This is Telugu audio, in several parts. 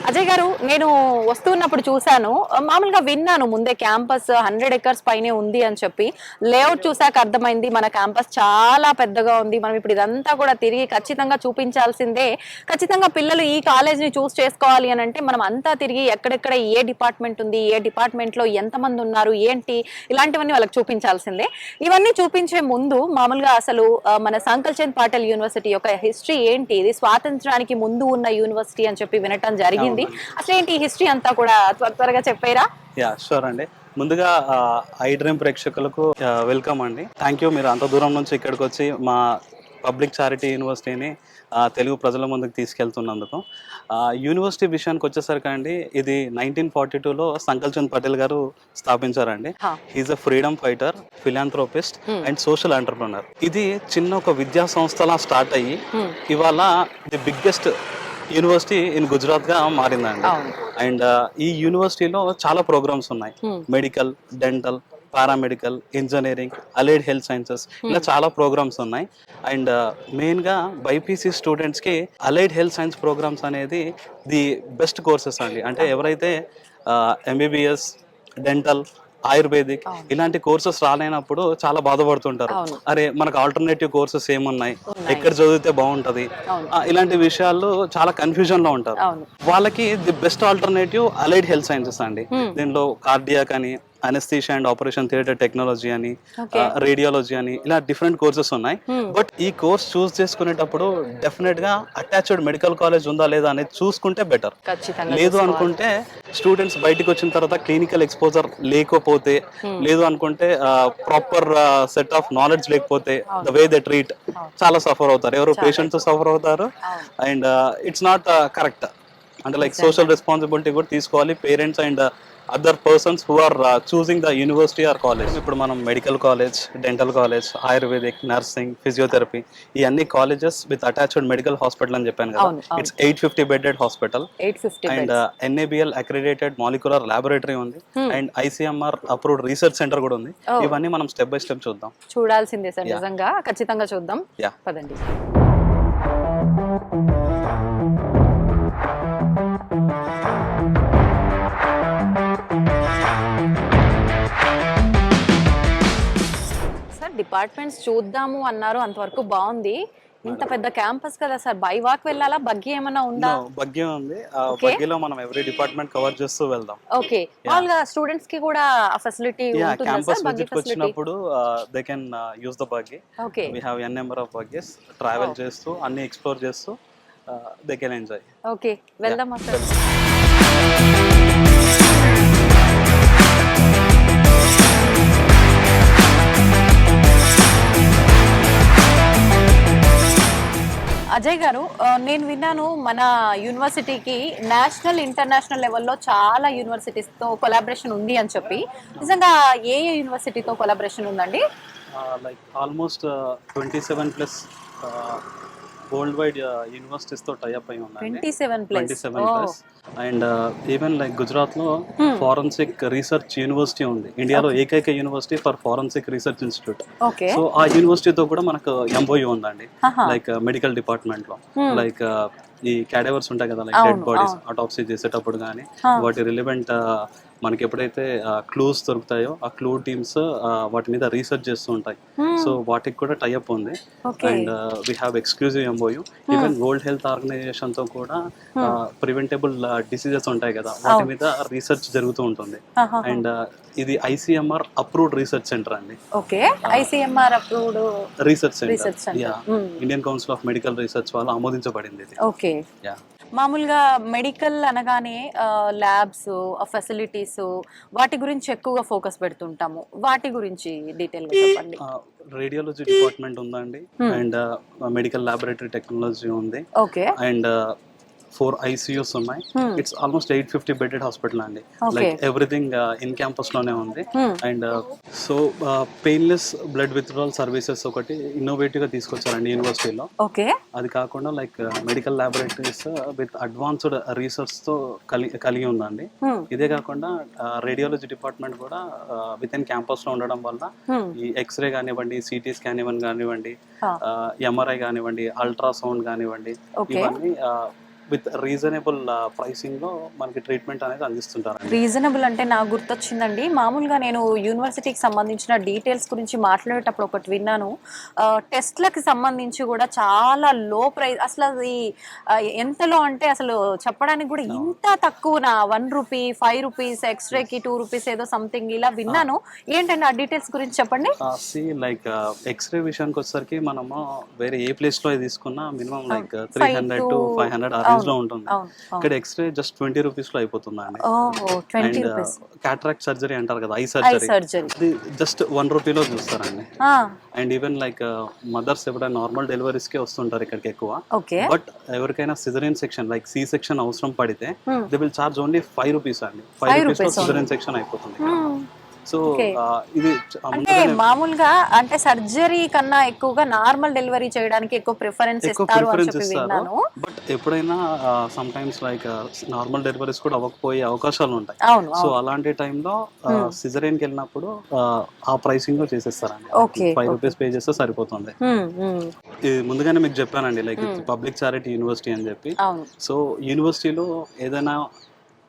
అజయ్ గారు, నేను వస్తున్నప్పుడు చూసాను. మామూలుగా విన్నాను ముందే క్యాంపస్ 100 ఎకర్స్ పైనే ఉంది అని చెప్పి. లేఅవుట్ చూసాక అర్థమైంది మన క్యాంపస్ చాలా పెద్దగా ఉంది. మనం ఇప్పుడు ఇదంతా కూడా తిరిగి ఖచ్చితంగా చూపించాల్సిందే. ఖచ్చితంగా పిల్లలు ఈ కాలేజ్‌ని చూస్ చేసుకోవాలి అని అంటే మనం అంతా తిరిగి ఎక్కడెక్కడ ఏ డిపార్ట్మెంట్ ఉంది, ఏ డిపార్ట్మెంట్‌లో ఎంతమంది ఉన్నారు, ఏంటి ఇలాంటివన్నీ వాళ్ళకి చూపించాల్సిందే. ఇవన్నీ చూపించే ముందు మామూలుగా అసలు మన సంకల్ చంద్ పాటేల్ యూనివర్సిటీ యొక్క హిస్టరీ ఏంటి? ఇది స్వాతంత్రానికి ముందు ఉన్న యూనివర్సిటీ అని చెప్పి వినటం జరిగింది. అసలేంటి ఈ హిస్టరీ అంతా కూడా త్వరగా చెప్పారా? షూర్ అండి. ముందుగా ఐ డ్రీమ్ ప్రేక్షకులకు వెల్కమ్ అండి. థ్యాంక్ యూ, మీరు అంత దూరం నుంచి ఇక్కడికి వచ్చి మా పబ్లిక్ చారిటీ యూనివర్సిటీని తెలుగు ప్రజల ముందుకు తీసుకెళ్తున్నందుకు. యూనివర్సిటీ విషయానికి వచ్చేసరికి అండి, ఇది 1942లో సంకల్ చంద్ పటేల్ గారు స్థాపించారండి. He is a freedom fighter, philanthropist and social entrepreneur. ఇది చిన్న ఒక విద్యా సంస్థలా స్టార్ట్ అయ్యి ఇవాళ the biggest university in Gujarat గా మారిందండి. అండ్ ఈ యూనివర్సిటీలో చాలా ప్రోగ్రామ్స్ ఉన్నాయి. Medical, dental, paramedical, engineering, allied health sciences, ఇలా చాలా ప్రోగ్రామ్స్ ఉన్నాయి. అండ్ మెయిన్ గా బైపీసీ స్టూడెంట్స్ కి అలైడ్ హెల్త్ సైన్స్ ప్రోగ్రామ్స్ అనేది ది బెస్ట్ కోర్సెస్ అండి. అంటే ఎవరైతే ఎంబీబీఎస్, డెంటల్, ఆయుర్వేదిక్ ఇలాంటి కోర్సెస్ రాలేనప్పుడు చాలా బాధపడుతుంటారు. అరే, మనకు ఆల్టర్నేటివ్ కోర్సెస్ ఏమున్నాయి, ఎక్కడ చదివితే బాగుంటది, ఇలాంటి విషయాల్లో చాలా కన్ఫ్యూజన్ లో ఉంటారు. వాళ్ళకి the best alternative allied health sciences అండి. దీనిలో కార్డియాక్ అని, anaesthesia and operation theatre technology అని, రేడియాలజీ అని, ఇలా డిఫరెంట్ కోర్సెస్ ఉన్నాయి. బట్ ఈ కోర్స్ చూస్ చేసుకునేటప్పుడు డెఫినెట్ గా అటాచ్డ్ మెడికల్ కాలేజ్ ఉందా లేదా అనేది చూసుకుంటే బెటర్. లేదు అనుకుంటే స్టూడెంట్స్ బయటకు వచ్చిన తర్వాత క్లినికల్ ఎక్స్పోజర్ లేకపోతే, లేదు అనుకుంటే ప్రాపర్ సెట్ ఆఫ్ నాలెడ్జ్ లేకపోతే, ద వే దే ట్రీట్, చాలా సఫర్ అవుతారు. ఎవరు పేషెంట్స్ సఫర్ అవుతారు. And it's not correct. అంటే లైక్ సోషల్ రెస్పాన్సిబిలిటీ కూడా తీసుకోవాలి parents and other persons who are choosing the university or college. ఇప్పుడు మనం medical college, dental college, ayurvedic, nursing, physiotherapy, ఈ అన్ని colleges with attached medical hospital అని చెప్పాను కదా. It's 850 bedded hospital and NABL accredited molecular laboratory ఉంది and ICMR approved research centre కూడా ఉంది. ఇవన్నీ మనం స్టెప్ బై స్టెప్ చూద్దాం. చూడాల్సిందే సార్, నిజంగా ఖచ్చితంగా చూద్దాం. పదండి. డిపార్ట్మెంట్స్ చూద్దాము అన్నారు, అంతవరకు బాగుంది. ఇంత పెద్ద క్యాంపస్ కదా సార్, బై వాక్ వెళ్ళాలా, బగ్గి ఏమైనా ఉందా? బగ్గి ఉంది. బగ్గిలో మనం ఎవ్రీ డిపార్ట్మెంట్ కవర్ చేస్తూ వెళ్దాం. ఓకే, మామూలుగా స్టూడెంట్స్ కి కూడా ఫెసిలిటీ ఉంటుందా సార్? క్యాంపస్ విజిట్ వచ్చినప్పుడు they can use the buggy. Okay, we have n number of buggies. Travel చేస్తూ అన్ని ఎక్స్ప్లోర్ చేస్తూ దే కెన్ ఎంజాయ్. ఓకే, వెళ్దాం సార్. అజయ్ గారు, నేను విన్నాను మన యూనివర్సిటీకి నేషనల్, ఇంటర్నేషనల్ లెవెల్లో చాలా యూనివర్సిటీస్తో కొలాబరేషన్ ఉంది అని చెప్పి. నిజంగా ఏ యూనివర్సిటీతో కొలాబరేషన్ ఉందండి? Like almost 27+ world wide universities తో టైఅప్ అయి ఉన్నాయి. 27+. అండ్ ఈవెన్ లైక్ గుజరాత్ లో ఫారెన్సిక్ రీసెర్చ్ యూనివర్సిటీ ఉంది, ఇండియాలో ఏకైక university for forensic research institute. So ఆ యూనివర్సిటీతో కూడా మనకు MOU ఉందండి. లైక్ మెడికల్ డిపార్ట్మెంట్ లో లైక్ ఈ క్యాడవర్స్ ఉంటాయి కదా, లైక్ డెడ్ బాడీస్ ఆటోప్సీ చేసేటప్పుడు కానీ వాటి రిలవెంట్ మనకి ఎప్పుడైతే క్లూస్ దొరుకుతాయో ఆ క్లూ టీమ్స్ వాటి మీద రీసెర్చ్ చేస్తూ ఉంటాయి. సో వాటికి కూడా టైఅప్ ఉంది. And we have exclusive MOU. Even world health organization తో కూడా ప్రివెంటబుల్ డిసీజెస్ ఉంటాయి కదా, వాటి మీద రీసెర్చ్ జరుగుతూ ఉంటుంది. అండ్ ఇది ICMR అప్రూవ్డ్ రీసెర్చ్ సెంటర్ అండి. Okay, ICMR approved research centre. Indian council of medical research వాళ్ళు ఆమోదించబడింది ఇది. ఓకే, మామూలుగా మెడికల్ అనగానే ల్యాబ్స్, ఫెసిలిటీస్, వాటి గురించి ఎక్కువగా ఫోకస్ పెడుతుంటాము. వాటి గురించి డీటెయిల్ గా చెప్పండి. రేడియాలజీ డిపార్ట్మెంట్ ఉందండి, అండ్ మెడికల్ ల్యాబొరేటరీ టెక్నాలజీ ఉంది. ఓకే, అండ్ 4 ICUs ఉన్నాయి. ఇట్స్ ఆల్మోస్ట్ 850 బెడెడ్ హాస్పిటల్ అండి. లైక్ ఎవ్రీథింగ్ ఇన్ క్యాంపస్ లోనే ఉంది. And so painless blood withdrawal services ఒకటి ఇన్నోవేటివ్ గా తీసుకొచ్చారండి యూనివర్సిటీలో. అది కాకుండా like medical laboratories with advanced research తో కలిగి ఉందండి. ఇదే కాకుండా రేడియాలజీ డిపార్ట్మెంట్ కూడా విత్ ఇన్ క్యాంపస్ లో ఉండడం వల్ల ఈ ఎక్స్రే కానివ్వండి, CT స్కాన్ కానివ్వండి, MRI కానివ్వండి, అల్ట్రాసౌండ్ కానివ్వండి, ఇవన్నీ విత్ రీజనబుల్ ప్రైసింగ్ లో మనకి ట్రీట్మెంట్ అనేది అందిస్తుంటారు. రీజనబుల్ అంటే నాకు గుర్తొచ్చిందండి, మామూలుగా నేను యూనివర్సిటీకి సంబంధించిన డీటెయిల్స్ గురించి మాట్లాడేటప్పుడు ఒకటి విన్నాను. టెస్ట్లకి సంబంధించి కూడా చాలా లో ప్రైస్, అసలు అది ఎంతలో అంటే అసలు చెప్పడానికి కూడా ఇంత తక్కువనా, 1 రూపీ, 5 రూపీస్, ఎక్స్రేకి 2 రూపీస్ ఏదో సంథింగ్ ఇలా విన్నాను. ఏంటంటే ఆ డీటెయిల్స్ గురించి చెప్పండి. లైక్ ఎక్స్రే విషయానికి వచ్చేసరికి మనము వేరే ఏ ప్లేస్ లో తీసుకున్నా మినిమం లైక్ 300 to 500 ఆ రేంజ్ లో ఉంటుంది. ఇక్కడ ఎక్స్రే జస్ట్ 20 రూపీస్ లో అయిపోతుందండి. అండ్ క్యాటరాక్ట్ సర్జరీ అంటారు కదా, ఐ సర్జరీ, అది జస్ట్ 1 రూపీలో చూస్తారండి. అండ్ ఈవెన్ లైక్ మదర్స్ ఎప్పుడైనా నార్మల్ డెలివరీస్ కే వస్తుంటారు ఇక్కడికి ఎక్కువ. బట్ ఎవరికైనా caesarean section like C section అవసరం పడితే they will charge only 5 rupees అండి. 5 రూపీస్ లో సిజరియన్ సెక్షన్ అయిపోతుంది. సో ఇది అంటే మామూలుగా అంటే సర్జరీ కన్నా ఎక్కువగా నార్మల్ డెలివరీ చేయడానికి ఎక్కువ ప్రిఫరెన్స్ ఇస్తారు అని చెప్పి విన్నాను. బట్ ఎప్పుడైనా some times like normal deliveries కూడా అవ్వకపోయే అవకాశాలు ఉంటాయి. సో అలాంటి టైంలో సిజరియన్ కి వెళ్ళినప్పుడు ఆ ప్రైసింగ్ లో చేసేస్తారండి. 5 రూపీస్ పే చేస్తే సరిపోతుంది. ముందుగానే మీకు చెప్పానండి లైక్ పబ్లిక్ చారిటీ యూనివర్సిటీ అని చెప్పి. సో యూనివర్సిటీలో ఏదైనా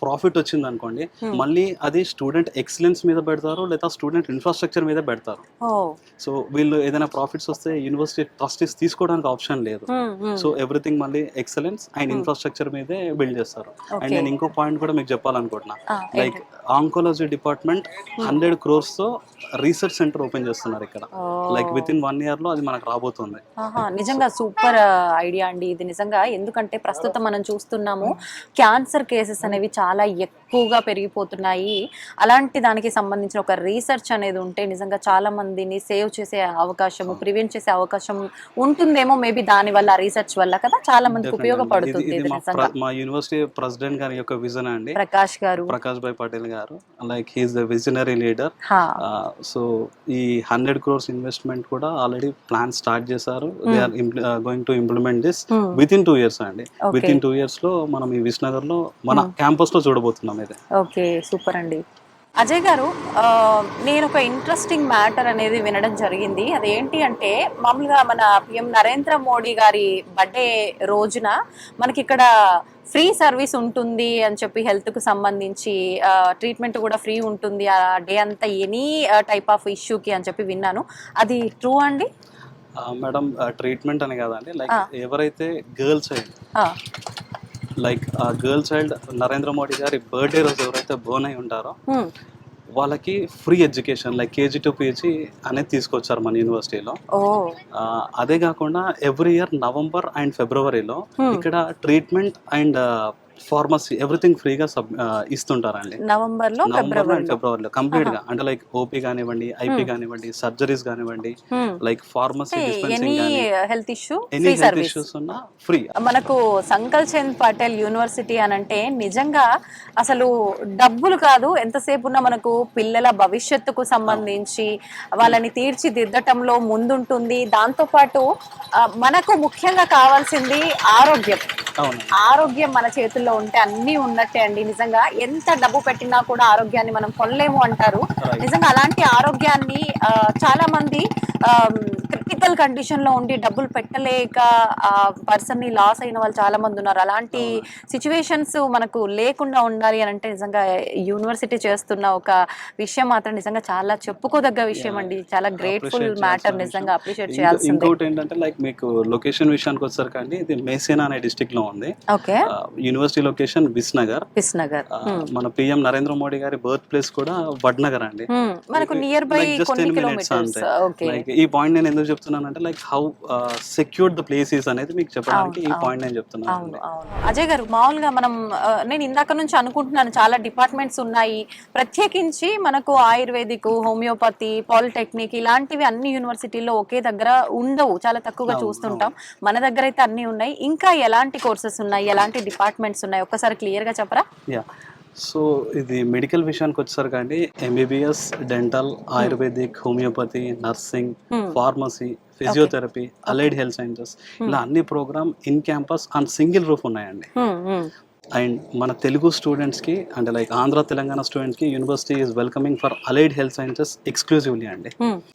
ప్రాఫిట్ వచ్చింది అనుకోండి, మళ్ళీ అది స్టూడెంట్ ఎక్సలెన్స్ మీద పెడతారు లేదా స్టూడెంట్ ఇన్ఫ్రాస్ట్రక్చర్ మీద పెడతారు. సో వీళ్ళు ఏదైనా ప్రాఫిట్స్ వస్తే యూనివర్సిటీ ట్రస్టీస్ తీసుకోవడానికి ఆప్షన్ లేదు. సో ఎవ్రీథింగ్ మళ్ళీ ఎక్సలెన్స్ అండ్ ఇన్ఫ్రాస్ట్రక్చర్ మీదే బిల్డ్ చేస్తారు. అండ్ నేను ఇంకో పాయింట్ కూడా మీకు చెప్పాలనుకుంటున్నా, లైక్ ఆంకాలజీ డిపార్ట్మెంట్ 100 crores తో రీసెర్చ్ సెంటర్ ఓపెన్ చేస్తున్నారు ఇక్కడ. లైక్ విత్ ఇన్ 1 year లో అది మనకు రాబోతుంది. నిజంగా సూపర్ ఐడియా అండి ఇది నిజంగా. ఎందుకంటే ప్రస్తుతం మనం చూస్తున్నాము క్యాన్సర్ కేసెస్ అనేవి చాలా ఎక్కువగా పెరిగిపోతున్నాయి. అలాంటి దానికి సంబంధించిన ఒక రీసెర్చ్ అనేది ఉంటే నిజంగా చాలా మందిని సేవ్ చేసే అవకాశం, ప్రివెంట్ చేసే అవకాశం ఉంటుందేమో మేబీ దాని వల్ల, రీసెర్చ్ వల్ల కదా చాలా మందికి ఉపయోగపడుతుంది. మా యూనివర్సిటీ ప్రెసిడెంట్ గారి యొక్క విజన్ అండి, Prakash bhai Patel garu. Like he is the visionary leader. So ఈ 100 crores ఇన్వెస్ట్మెంట్ కూడా ఆల్రెడీ ప్లాన్ స్టార్ట్ చేశారు. They are going to implement this within 2 years అండి. విత్ ఇన్ 2 years లో మనం ఈ విశ్వనగర్ లో మన క్యాంపస్ లో చూడబోతున్నాం ఇది. ఓకే, సూపర్ అండి. అజయ్ గారు, నేను ఒక ఇంట్రెస్టింగ్ మ్యాటర్ అనేది వినడం జరిగింది. అదేంటి అంటే మామూలుగా మన పిఎం నరేంద్ర మోడీ గారి బర్త్డే రోజున మనకి ఇక్కడ ఫ్రీ సర్వీస్ ఉంటుంది అని చెప్పి, హెల్త్కు సంబంధించి ట్రీట్మెంట్ కూడా ఫ్రీ ఉంటుంది ఆ డే అంతా, ఎనీ టైప్ ఆఫ్ ఇష్యూకి అని చెప్పి విన్నాను. అది ట్రూ అండి? మేడం, ట్రీట్మెంట్ అని కాదండి, లైక్ ఎవరైతే గర్ల్ చైల్డ్ లైక్ ఆ గర్ల్ చైల్డ్ నరేంద్ర మోడీ గారి బర్త్డే రోజు ఎవరైతే బోర్న్ అయి ఉంటారో వాళ్ళకి free education like KG to PG అనేది తీసుకొచ్చారు మన యూనివర్సిటీలో. అదే కాకుండా ఎవ్రీ ఇయర్ నవంబర్ అండ్ ఫిబ్రవరిలో ఇక్కడ ట్రీట్మెంట్ అండ్ ఫార్మసీ ఎవ్రీథింగ్ ఫ్రీగా ఇస్తుంటారండి. నవంబర్ అండ్ ఫిబ్రవరిలో కంప్లీట్ గా. అంటే లైక్ ఓపీ కానివ్వండి, ఐపీ కానివ్వండి, సర్జరీస్ కానివ్వండి, లైక్ ఫార్మసీ డిస్పెన్సింగ్ గాని, హెల్త్ ఇష్యూస్ ఉన్నా ఫ్రీ. మనకు సంకల్ చంద్ పటేల్ యూనివర్సిటీ అని అంటే నిజంగా అసలు డబ్బులు కాదు, ఎంతసేపు ఉన్నా మనకు పిల్లల భవిష్యత్తుకు సంబంధించి వాళ్ళని తీర్చిదిద్దటంలో ముందుంటుంది. దాంతో పాటు మనకు ముఖ్యంగా కావాల్సింది ఆరోగ్యం. ఆరోగ్యం మన చేతుల్లో ఉంటే అన్ని ఉన్నట్టే అండి. నిజంగా ఎంత డబ్బు పెట్టినా కూడా ఆరోగ్యాన్ని మనం కొనలేము అంటారు. నిజంగా అలాంటి ఆరోగ్యాన్ని చాలా మంది క్రిటికల్ కండిషన్ లో ఉండి డబ్బులు పెట్టలేక ఆ పర్సన్ ని లాస్ అయిన వాళ్ళు చాలా మంది ఉన్నారు. అలాంటి సిచ్యువేషన్స్ మనకు లేకుండా ఉండాలి అని అంటే నిజంగా యూనివర్సిటీ చేస్తున్న ఒక విషయం మాత్రం నిజంగా చాలా చెప్పుకోదగ్గ విషయం అండి. చాలా గ్రేట్ఫుల్ మ్యాటర్, నిజంగా అప్రిషియేట్ చేయాల్సింది. ఇంకోటి ఏంటంటే లైక్ మీకు లొకేషన్ విషయానికి వచ్చేసరికి అండి, ఇది మేసేనా అనే డిస్ట్రిక్ట్ లో ఉంది. University location Visnagar. మన పిఎం నరేంద్ర మోడీ గారి బర్త్ ప్లేస్ కూడా వడ్నగర్ అండి. మనకు నియర్ బై కొన్ని కిలోమీటర్స్. ఈ పాయింట్ నేను ఎందుకు చెప్తున్నానంటే like how secured the place is అనేది మీకు చెప్పడానికి ఈ పాయింట్ నేను చెప్తున్నాను. అజయ్ గారు, మామూలుగా మనం నేను ఇందాక నుంచి అనుకుంటున్నాను చాలా డిపార్ట్మెంట్స్ ఉన్నాయి. ప్రత్యేకించి మనకు ఆయుర్వేదిక్, హోమియోపతి, పాలిటెక్నిక్ ఇలాంటివి అన్ని యూనివర్సిటీల్లో ఒకే దగ్గర ఉండవు, చాలా తక్కువగా చూస్తుంటాం. మన దగ్గర అయితే అన్ని ఉన్నాయి. ఇంకా ఎలాంటి కోర్సెస్ ఉన్నాయి, ఎలాంటి డిపార్ట్మెంట్స్ ఉన్నాయి, ఒక్కసారి క్లియర్ గా చెప్పరా? సో ఇది మెడికల్ విషయానికి వచ్చేసరికి అండి, MBBS, dental, Ayurvedic, homeopathy, nursing, pharmacy, physiotherapy, allied health sciences, ఇలా అన్ని program in campus on single roof ఉన్నాయండి. అండ్ మన తెలుగు స్టూడెంట్స్ కి అంటే లైక్ ఆంధ్ర తెలంగాణ స్టూడెంట్స్ కి university is welcoming for allied health sciences exclusively అండి.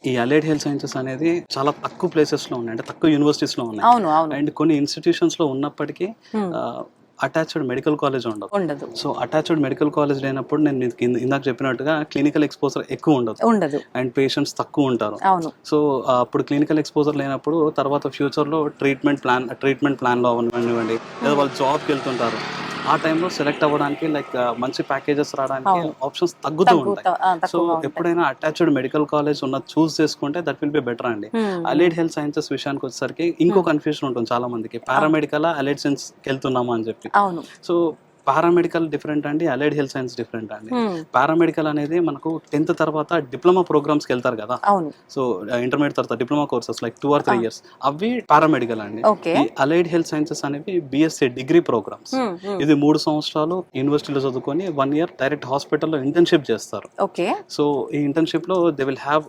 ఈ అలైడ్ హెల్త్ సైన్సెస్ అనేది చాలా తక్కువ ప్లేసెస్ లో ఉన్నాయి, అంటే తక్కువ యూనివర్సిటీస్ లో ఉన్నాయి. అండ్ కొన్ని ఇన్స్టిట్యూషన్స్ లో ఉన్నప్పటికీ అటాచ్డ్ మెడికల్ కాలేజ్ ఉండదు. ఉండదు. సో అటాచ్డ్ మెడికల్ కాలేజ్ లేనప్పుడు నేను మీకు ఇందాక చెప్పినట్టుగా క్లినికల్ ఎక్స్పోజర్ ఎక్కువ ఉండదు అండ్ పేషెంట్స్ తక్కువ ఉంటారు. అవును. సో అప్పుడు క్లినికల్ ఎక్స్పోజర్ లేనప్పుడు తర్వాత ఫ్యూచర్లో ట్రీట్మెంట్ ప్లాన్లో అవ్వనివ్వండి, లేదా వాళ్ళు జాబ్కి వెళ్తుంటారు, ఆ టైంలో సెలెక్ట్ అవ్వడానికి లైక్ మంచి ప్యాకేజెస్ రావడానికి ఆప్షన్స్ తగ్గుతూ ఉంటాయి. సో ఎప్పుడైనా అటాచ్డ్ మెడికల్ కాలేజ్ ఉన్నది చూస్ చేసుకుంటే దట్ విల్ బి బెటర్ అండి. అలైడ్ హెల్త్ సైన్సెస్ విషయానికి వచ్చేసరికి ఇంకో కన్ఫ్యూజన్ ఉంటుంది చాలా మందికి, పారామెడికల్ అలైడ్ సైన్స్ వెళ్తున్నామా అని చెప్పి. సో పారామెడికల్ డిఫరెంట్ అండి, అలైడ్ హెల్త్ సైన్స్ డిఫరెంట్ అండి. పారామెడికల్ అనేది మనకు 10th తర్వాత డిప్లొమా ప్రోగ్రామ్స్కి వెళ్తారు కదా, సో ఇంటర్మీడియట్ తర్వాత diploma courses like 2 or 3 years, అవి పారామెడికల్ అండి. ఈ అలైడ్ హెల్త్ సైన్సెస్ అనేవి బిఎస్సీ డిగ్రీ ప్రోగ్రామ్స్. ఇది 3 సంవత్సరాలు యూనివర్సిటీలో చదువుకొని 1 year డైరెక్ట్ హాస్పిటల్లో ఇంటర్న్షిప్ చేస్తారు. సో ఈ ఇంటర్న్షిప్ లో they will have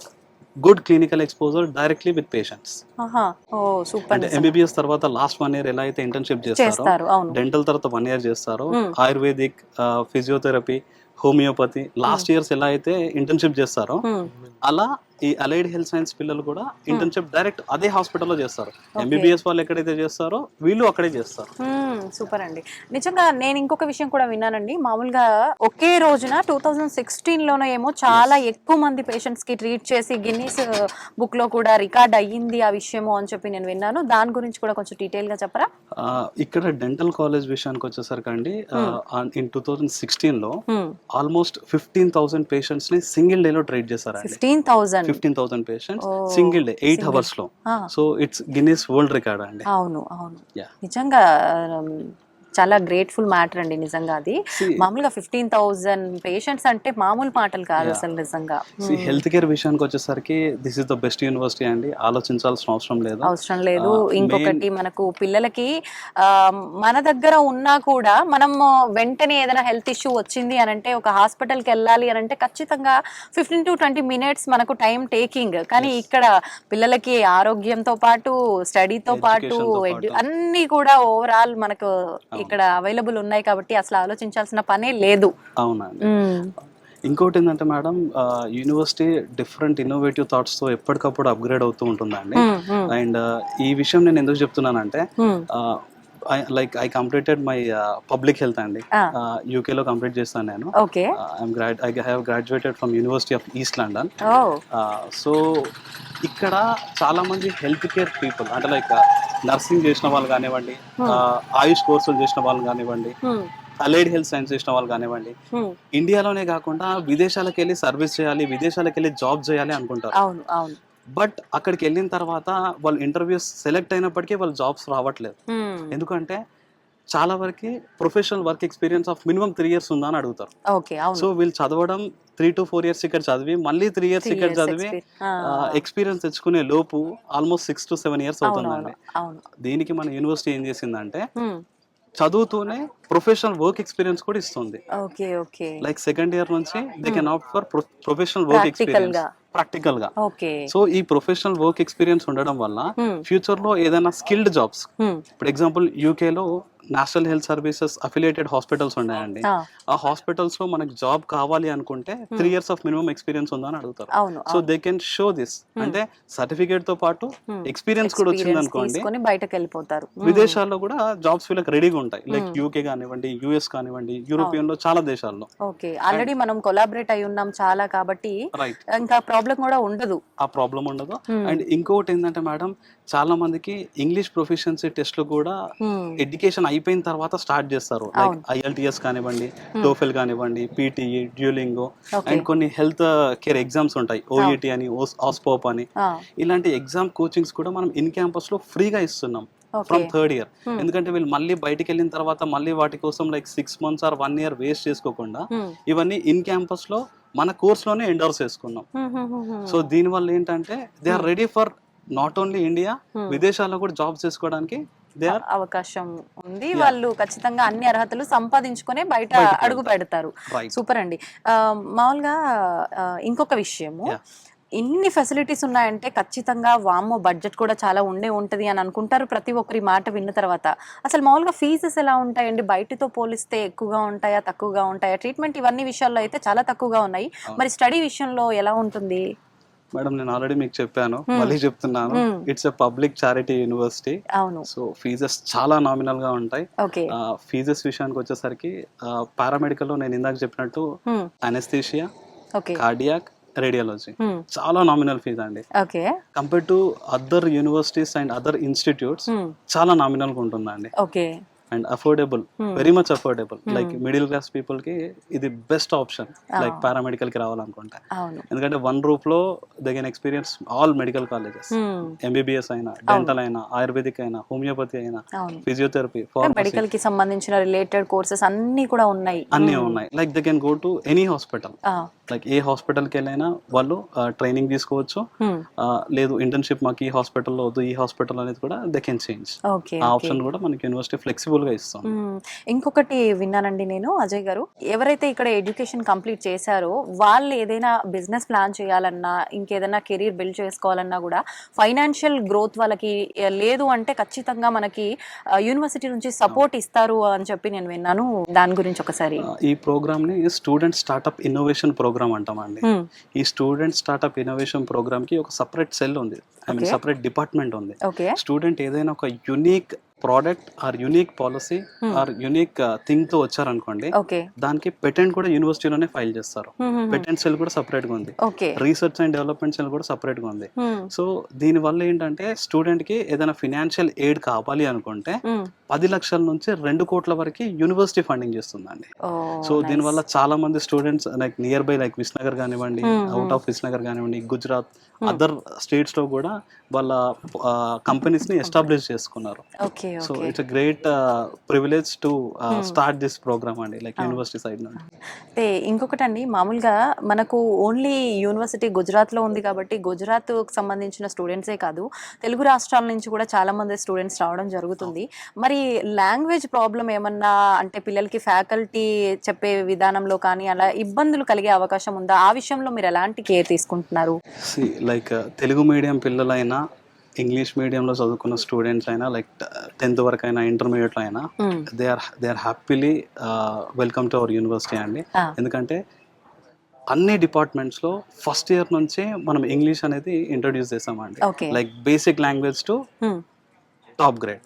good clinical exposure directly with patients. అంటే ఎంబీబీఎస్ తర్వాత లాస్ట్ 1 year ఎలా అయితే ఇంటర్న్షిప్ చేస్తారో, డెంటల్ తర్వాత 1 year చేస్తారో, ayurvedic, physiotherapy, homeopathy last years ఎలా అయితే ఇంటర్న్షిప్ చేస్తారో, అలా ఈ అలైడ్ హెల్త్ సైన్స్ పిల్లలు కూడా ఇంటర్న్షిప్ డైరెక్ట్ అదే హాస్పిటల్లో చేస్తారు. ఎంబీబీఎస్ వాళ్ళు ఎక్కడైతే చేస్తారో వీళ్ళు అక్కడే చేస్తారు. సూపర్ అండి. నిజంగా నేను ఇంకొక విషయం కూడా విన్నానండి, మామూలుగా ఒకే రోజున 2016లోనే ఏమో చాలా ఎక్కువ మంది పేషెంట్స్ కి ట్రీట్ చేసి గిన్నీస్ బుక్ లో కూడా రికార్డ్ అయ్యింది ఆ విషయము అని చెప్పి నేను విన్నాను. దాని గురించి కూడా కొంచెం డీటెయిల్ గా చెప్పరా? ఇక్కడ డెంటల్ కాలేజ్ విషయానికి వచ్చేసరికి అండి, ఇన్ 2016లో ఆల్మోస్ట్ 15,000 పేషెంట్స్ ని సింగిల్ డే లో ట్రీట్ చేశారండి. 15,000 పేషెంట్స్ సింగిల్ డే 8 hours లో. So it's Guinness world record అండి. అవును. నిజంగా చాలా గ్రేట్ఫుల్ మ్యాటర్ అండి నిజంగా. అది మామూలుగా 15,000 పేషెంట్స్ అంటే మామూలు మాటలు కాదు అసలు నిజంగా. హెల్త్ కేర్ విషయానికి వచ్చేసరికి this is the best university అండి, ఆలోచించాల్సిన అవసరం లేదు. ఇంకొకటి మనకు పిల్లలకి మన దగ్గర ఉన్నా కూడా మనం వెంటనే ఏదైనా హెల్త్ ఇష్యూ వచ్చింది అని అంటే ఒక హాస్పిటల్కి వెళ్ళాలి అని అంటే ఖచ్చితంగా 15 to 20 minutes మనకు టైం టేకింగ్. కానీ ఇక్కడ పిల్లలకి ఆరోగ్యంతో పాటు స్టడీతో పాటు అన్ని కూడా ఓవరాల్ మనకు ఇక్కడ అవైలబుల్ ఉన్నాయి కాబట్టి అసలు ఆలోచించాల్సిన పనే లేదు. అవునండి. ఇంకోటి ఏంటంటే madam, university different innovative thoughts తో ఎప్పటికప్పుడు అప్గ్రేడ్ అవుతూ ఉంటుందండి. అండ్ ఈ విషయం నేను ఎందుకు చెప్తున్నానంటే, like I completed my public health అండి, యూకే లో కంప్లీట్ చేస్తాను నేను. I have graduated from university of east London. So ఇక్కడ చాలా మంది హెల్త్ కేర్ పీపుల్ అంటే లైక్ నర్సింగ్ చేసిన వాళ్ళు కానివ్వండి, ఆయుష్ కోర్సులు చేసిన వాళ్ళు కానివ్వండి, అలైడ్ హెల్త్ సైన్స్ చేసిన వాళ్ళు కానివ్వండి, ఇండియాలోనే కాకుండా విదేశాలకు వెళ్ళి సర్వీస్ చేయాలి, విదేశాలకు వెళ్ళి జాబ్ చేయాలి అనుకుంటారు. బట్ అక్కడికి వెళ్ళిన తర్వాత వాళ్ళు ఇంటర్వ్యూస్ సెలెక్ట్ అయినప్పటికీ వాళ్ళు జాబ్స్ రావట్లేదు. ఎందుకంటే చాలా వరకు professional work experience of minimum 3 years ఉందా అని అడుగుతారు. సో వీళ్ళు చదవడం 3 to 4 years ఇక్కడ చదివి మళ్ళీ 3 years ఇక్కడ చదివి ఎక్స్పీరియన్స్ తెచ్చుకునే లోపు ఆల్మోస్ట్ 6 to 7 years అవుతుందండి. దీనికి మన యూనివర్సిటీ ఏం చేసిందంటే చదువుతూనే ప్రొఫెషనల్ వర్క్ ఎక్స్పీరియన్స్ కూడా ఇస్తుంది. లైక్ 2nd year నుంచి they can opt for professional work experience practical గా. సో ఈ ప్రొఫెషనల్ వర్క్ ఎక్స్పీరియన్స్ ఉండడం వల్ల ఫ్యూచర్ లో ఏదైనా skilled jobs, for example UK లో national health services affiliated hospitals ఉన్నాయండి. ఆ హాస్పిటల్స్ లో మనకు జాబ్ కావాలి అనుకుంటే 3 years ఆఫ్ మినిమం ఎక్స్పీరియన్స్ ఉందా అని అడుగుతారు. So they can show this, అంటే సర్టిఫికేట్ తో పాటు ఎక్స్పీరియన్స్ కూడా వచ్చింది అనుకోండి, బయటకు వెళ్ళిపోతారు. విదేశాల్లో కూడా జాబ్స్ వీళ్ళకి రెడీగా ఉంటాయి. లైక్ యూకే కానివ్వండి, యుఎస్ కానివ్వండి, యూరోపియన్ లో చాలా దేశాల్లో. ఆల్రెడీ మనం కొలాబరేట్ అయి ఉన్నాం చాలా కాబట్టి ఇంకా ప్రాబ్లం కూడా ఉండదు. ఆ ప్రాబ్లం ఉండదు. అండ్ ఇంకొకటి ఏంటంటే మేడం, చాలా మందికి ఇంగ్లీష్ ప్రొఫిషియన్సీ టెస్ట్లు కూడా ఎడ్యుకేషన్ అయిపోయిన తర్వాత స్టార్ట్ చేస్తారు. లైక్ IELTS కానివ్వండి, టోఫెల్ కానివ్వండి, PTE, డ్యూలింగో, అండ్ కొన్ని హెల్త్ కేర్ ఎగ్జామ్స్ ఉంటాయి, OET అని, ఆస్పోప్ అని. ఇలాంటి ఎగ్జామ్ కోచింగ్స్ కూడా మనం ఇన్ క్యాంపస్ లో ఫ్రీగా ఇస్తున్నాం ఫ్రమ్ 3rd year. ఎందుకంటే వీళ్ళు మళ్ళీ బయటికి వెళ్ళిన తర్వాత మళ్ళీ వాటి కోసం like 6 months or 1 year waste చేసుకోకుండా ఇవన్నీ ఇన్ క్యాంపస్ లో మన కోర్స్ లోనే ఎండోర్స్ చేసుకున్నాం. సో దీని వల్ల ఏంటంటే they are ready for not only India, విదేశాల్లో కూడా జాబ్ చేసుకోవడానికి అవకాశం ఉంది. వాళ్ళు ఖచ్చితంగా అన్ని అర్హతలు సంపాదించుకునే బయట అడుగు పెడతారు. సూపర్ అండి. మామూలుగా ఇంకొక విషయము, ఇన్ని ఫెసిలిటీస్ ఉన్నాయంటే ఖచ్చితంగా వామ్మో బడ్జెట్ కూడా చాలా ఉంటది అని అనుకుంటారు ప్రతి ఒక్కరి మాట విన్న తర్వాత. అసలు మామూలుగా ఫీజెస్ ఎలా ఉంటాయండి? బయటతో పోలిస్తే ఎక్కువగా ఉంటాయా, తక్కువగా ఉంటాయా? ట్రీట్మెంట్ ఇవన్నీ విషయాల్లో అయితే చాలా తక్కువగా ఉన్నాయి. మరి స్టడీ విషయంలో ఎలా ఉంటుంది? మేడం నేను ఆల్రెడీ మీకు చెప్పాను, మళ్ళీ చెప్తున్నాను, it's a public charity university. అవును. సో ఫీజెస్ చాలా నామినల్ గా ఉంటాయి. ఓకే. ఫీజెస్ విషయానికి వచ్చేసరికి పారామెడికల్ లో నేను ఇందాక చెప్పినట్టు అనెస్థీషియా, ఓకే. కార్డియాక్, రేడియాలజీ చాలా నామినల్ ఫీజ్ అండి. Okay. Compare to other universities and other institutes చాలా నామినల్ గా ఉంటుందండి. Okay. And affordable, very much affordable. Like middle class people కి ఇది బెస్ట్ ఆప్షన్, లైక్ పారామెడికల్ కి రావాలనుకుంటే. ఎందుకంటే వన్ రూఫ్ లో they can experience all medical colleges, MBBS అయినా, డెంటల్ అయినా, ఆయుర్వేదిక్ అయినా, హోమియోపతి అయినా, ఫిజియోథెరపీ, మెడికల్ కి సంబంధించిన రిలేటెడ్ కోర్సెస్ అన్ని కూడా ఉన్నాయి. అన్ని ఉన్నాయి. Like they can go to any hospital. Like A hospital కి వెళ్ళైనా వాళ్ళు ట్రైనింగ్ తీసుకోవచ్చు. లేదు ఇంటర్న్షిప్ మాకు ఈ హాస్పిటల్లో వద్దు, ఈ హాస్పిటల్ అనేది కూడా దే కెన్ చేంజ్. ఆ ఆప్షన్ కూడా మనకి యూనివర్సిటీ ఫ్లెక్సిబుల్ గా ఇస్తాం. ఇంకొకటి విన్నానండి నేను, అజయ్ గారు, ఎవరైతే ఇక్కడ ఎడ్యుకేషన్ కంప్లీట్ చేశారో వాళ్ళు ఏదైనా బిజినెస్ ప్లాన్ చేయాలన్నా, ఇంకేదైనా కెరీర్ బిల్డ్ చేసుకోవాలన్నా కూడా ఫైనాన్షియల్ గ్రోత్ వాళ్ళకి లేదు అంటే ఖచ్చితంగా మనకి యూనివర్సిటీ నుంచి సపోర్ట్ ఇస్తారు అని చెప్పి నేను విన్నాను. దాని గురించి ఒకసారి. ఈ ప్రోగ్రామ్ ని స్టూడెంట్ స్టార్ట్అప్ ఇన్నోవేషన్ ప్రోగ్రామ్ అంటామండి. ఈ స్టూడెంట్ స్టార్ట్అప్ ఇన్నోవేషన్ ప్రోగ్రామ్ కి ఒక సపరేట్ సెల్ ఉంది, ఐ మీన్ సపరేట్ డిపార్ట్మెంట్ ఉంది. స్టూడెంట్ ఏదైనా ఒక unique product or unique policy or unique thing తో వచ్చారనుకోండి, దానికి పెటెంట్ కూడా యూనివర్సిటీలోనే ఫైల్ చేస్తారు. పెటెంట్ సెల్ కూడా సపరేట్ గా ఉంది, రీసెర్చ్ అండ్ డెవలప్మెంట్ సెల్ కూడా సపరేట్ గా ఉంది. సో దీని వల్ల ఏంటంటే స్టూడెంట్ కి ఏదైనా ఫినాన్షియల్ ఎయిడ్ కావాలి అనుకుంటే 10 లక్షల నుంచి 2 కోట్ల వరకు యూనివర్సిటీ ఫండింగ్ చేస్తుందండి. సో దీని వల్ల చాలా మంది students like nearby like Visnagar కానివ్వండి, అవుట్ ఆఫ్ విస్నగర్ కానివ్వండి, గుజరాత్, అదర్ స్టేట్స్ లో కూడా వాళ్ళ కంపెనీస్ ని ఎస్టాబ్లిష్ చేసుకున్నారు. So it's a great privilege to start this program అండి, లైక్ యూనివర్సిటీ సైడ్ నుండి. అంటే ఇంకొకటి అండి, మామూలుగా మనకు ఓన్లీ యూనివర్సిటీ గుజరాత్ లో ఉంది కాబట్టి గుజరాత్ కు సంబంధించిన స్టూడెంట్సే కాదు, తెలుగు రాష్ట్రాల నుంచి కూడా చాలా మంది స్టూడెంట్స్ రావడం జరుగుతుంది. మరి లాంగ్వేజ్ ప్రాబ్లం ఏమన్నా అంటే పిల్లలకి ఫ్యాకల్టీ చెప్పే విధానంలో కానీ అలా ఇబ్బందులు కలిగే అవకాశం ఉందా? ఆ విషయంలో మీరు ఎలాంటి కేర్ తీసుకుంటున్నారు? లైక్ తెలుగు మీడియం పిల్లలైనా, ఇంగ్లీష్ మీడియంలో చదువుకున్న స్టూడెంట్స్ అయినా, లైక్ 10th వరకు అయినా, ఇంటర్మీడియట్లో అయినా, they are happily welcome to our university అండి. ఎందుకంటే అన్ని డిపార్ట్మెంట్స్ లో ఫస్ట్ ఇయర్ నుంచే మనం ఇంగ్లీష్ అనేది ఇంట్రొడ్యూస్ చేసామండి. Like basic language to top grade.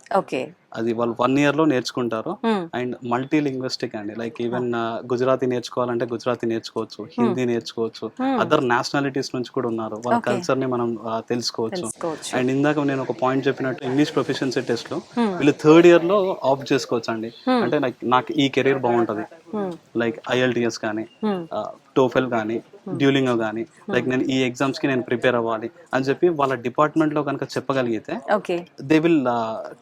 అది వాళ్ళు 1 year లో నేర్చుకుంటారు. అండ్ మల్టీ లింగ్విస్టిక్ అండి, లైక్ ఈవెన్ గుజరాతీ నేర్చుకోవాలంటే గుజరాతీ నేర్చుకోవచ్చు, హిందీ నేర్చుకోవచ్చు, అదర్ నేషనాలిటీస్ నుంచి కూడా ఉన్నారు, వాళ్ళ కల్చర్ ని మనం తెలుసుకోవచ్చు. అండ్ ఇందాక నేను ఒక పాయింట్ చెప్పినట్టు ఇంగ్లీష్ ప్రొఫిషియన్సీ టెస్ట్ లో వీళ్ళు 3rd year లో ఆప్ట్ చేసుకోవచ్చు అండి. అంటే లైక్ నాకు ఈ కెరీర్ బాగుంటది, లైక్ IELTS కానీ, టోఫెల్ కానీ, డ్యూలింగో కానీ, లైక్ నేను ఈ ఎగ్జామ్స్ కి నేను ప్రిపేర్ అవ్వాలి అని చెప్పి వాళ్ళ డిపార్ట్మెంట్ లో కనుక చెప్పగలిగితే దే విల్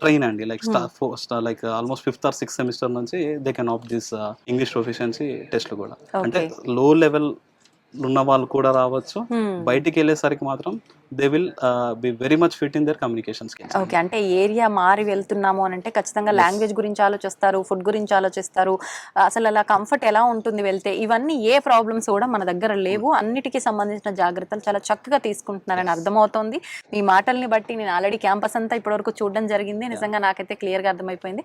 ట్రైన్ అండి. Like almost 5th or 6th semester నుంచి they can opt this English proficiency టెస్ట్లు కూడా. అంటే లో లెవెల్ ఉన్న వాళ్ళు కూడా రావచ్చు. బయటికి వెళ్ళేసరికి మాత్రం they will be very much fit in their communication skills. Okay, అంటే ఏరియా మారి వెళ్తున్నాము అని అంటే ఖచ్చితంగా లాంగ్వేజ్ గురించి ఆలోచిస్తారు, ఫుడ్ గురించి ఆలోచిస్తారు, అసలు అలా కంఫర్ట్ ఎలా ఉంటుంది వెళ్తే, ఇవన్నీ ఏ ప్రాబ్లమ్స్ కూడా మన దగ్గర లేవు. అన్నిటికీ సంబంధించిన జాగ్రత్తలు చాలా చక్కగా తీసుకుంటున్నారని అర్థమవుతోంది మీ మాటల్ని బట్టి. నేను ఆల్రెడీ క్యాంపస్ అంతా ఇప్పటివరకు చూడడం జరిగింది, నిజంగా నాకైతే క్లియర్గా అర్థమైపోయింది.